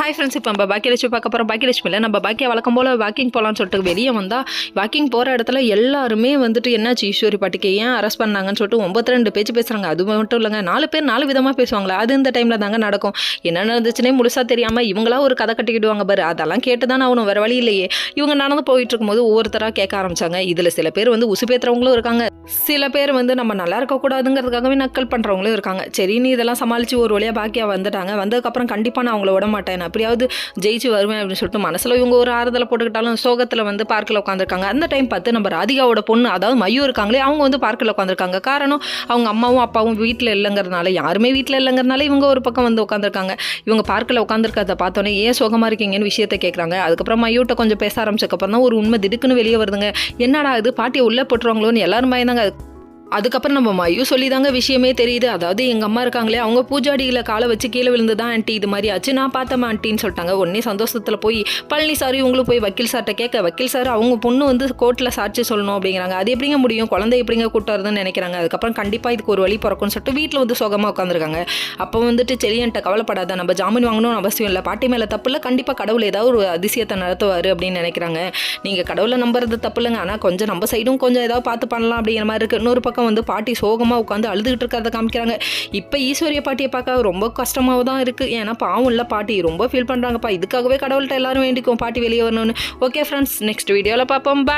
Hi friends, இப்போ நம்ம பாக்கியலட்சுமி பார்க்க போகிறோம். பாக்கியலட்சுமியில் நம்ம பாக்கியா வழக்கம் போல் வாக்கிங் போகலான்னு சொல்லிட்டு வெளியே வந்தால் வாக்கிங் போகிற இடத்துல எல்லாருமே வந்துட்டு என்னாச்சு ஈஸ்வரி பாட்டிக்கு ஏன் அரெஸ்ட் பண்ணாங்கன்னு சொல்லிட்டு 92 பேச்சு பேசுகிறாங்க. அது மட்டும் இல்லைங்க, 4 பேர் 4 விதமாக பேசுவாங்களா, அது இந்த டைமில் தாங்க நடக்கும். என்ன நடந்துச்சுன்னே முழுசாக தெரியாமல் இவங்களா ஒரு கதை கட்டிக்கிடுவாங்க பாரு. அதெல்லாம் கேட்டு தான் ஆகணும், வேறு வழி இல்லையே. இவங்க நடந்து போயிட்டு இருக்கும்போது ஒவ்வொருத்தராக கேட்க ஆரம்பிச்சாங்க. இதில் சில பேர் வந்து உசுப்பேத்துறவங்களும் இருக்காங்க, சில பேர் வந்து நம்ம நல்லா இருக்கக்கூடாதுங்கிறதுக்காகவே நக்கல் பண்ணுறவங்களும் இருக்காங்க. சரின்னு இதெல்லாம் சமாளித்து ஒரு வழியாக பாக்கியா வந்துட்டாங்க. வந்ததுக்கப்புறம் கண்டிப்பாக நான் அவங்கள விட மாட்டேன், அப்படியாவது ஜெயிச்சு வருவேன் அப்படின்னு சொல்லிட்டு மனசில் இவங்க ஒரு ஆறுதலை போட்டுக்கிட்டாலும் சோகத்தில் வந்து பார்க்கில் உட்காந்துருக்காங்க. அந்த டைம் பார்த்து நம்ம ராதிகாவோட பொண்ணு, அதாவது மையூ இருக்காங்களே, அவங்க வந்து பார்க்கில் உட்காந்துருக்காங்க. காரணம், அவங்க அம்மாவும் அப்பாவும் வீட்டில் இல்லைங்கிறதுனால, யாருமே வீட்டில் இல்லைங்கிறதுனால இவங்க ஒரு பக்கம் வந்து உட்காந்துருக்காங்க. இவங்க பார்க்கில் உட்காந்துருக்கிறத பார்த்தோன்னே ஏன் சோகமாக இருக்கீங்கன்னு விஷயத்தை கேட்குறாங்க. அதுக்கப்புறம் மையூட்ட கொஞ்சம் பேச ஆரம்பிச்சதுக்கப்புறம் தான் ஒரு உண்மை திடுக்குன்னு வெளியே வருதுங்க. என்னடா இது, பாட்டியை உள்ளே போட்டுருவாங்களோன்னு எல்லாரும் பயந்தாங்க. அதுக்கப்புறம் நம்ம மையூ சொல்லி தாங்க விஷயமே தெரியுது. அதாவது எங்கள் அம்மா இருக்காங்களே, அவங்க பூஜாடியில் காலை வச்சு கீழே விழுந்து தான் ஆண்டி இது மாதிரி ஆச்சு, நான் பார்த்தேன் ஆண்டின்னு சொல்லிட்டாங்க. உடனே சந்தோஷத்தில் போய் பழனி சார் இவங்களும் போய் வக்கீல் சார்கிட்ட கேட்க, வக்கீல் சார் அவங்க பொண்ணு வந்து கோர்ட்டில் சாட்சி சொல்லணும் அப்படிங்கிறாங்க. அது எப்படிங்க முடியும், குழந்தை எப்படிங்க கூட்டாருதுன்னு நினைக்கிறாங்க. அதுக்கப்புறம் கண்டிப்பாக இதுக்கு ஒரு வழி பிறக்கும்னு சொல்லிட்டு வீட்டில் வந்து சோகமாக உட்காந்துருக்காங்க. அப்போ வந்துட்டு செலியன்ட்ட கவலைப்படாத, நம்ம ஜாமீன் வாங்கணும்னு அவசியம் இல்லை, பாட்டி மேலே தப்பு இல்லை, கண்டிப்பாக கடவுள் ஏதாவது ஒரு அதிசயத்தை நடத்துவார் அப்படின்னு நினைக்கிறாங்க. நீங்கள் கடவுளை நம்புறது தப்பு இல்லைங்க, ஆனால் கொஞ்சம் நம்ம சைடும் கொஞ்சம் ஏதாவது பார்த்து பண்ணலாம் அப்படிங்கிற மாதிரி இருக்குது. இன்னொரு பக்கம் வந்து பாட்டி சோகமாக உட்காந்து அழுதுகிட்டு இருக்கிறத காமிக்கிறாங்க. இப்போ ஈஸ்வரிய பாட்டியை பார்க்க ரொம்ப கஷ்டமாக தான் இருக்குது. ஏன்னா பாவம் இல்லை, பாட்டி ரொம்ப ஃபீல் பண்ணுறாங்கப்பா. இதுக்காகவே கடவுள்கிட்ட எல்லாரும் வேண்டிக்கும் பாட்டி வெளியே வரணும்னு. ஓகே ஃப்ரெண்ட்ஸ், நெக்ஸ்ட் வீடியோவில் பார்ப்போம். பாய்.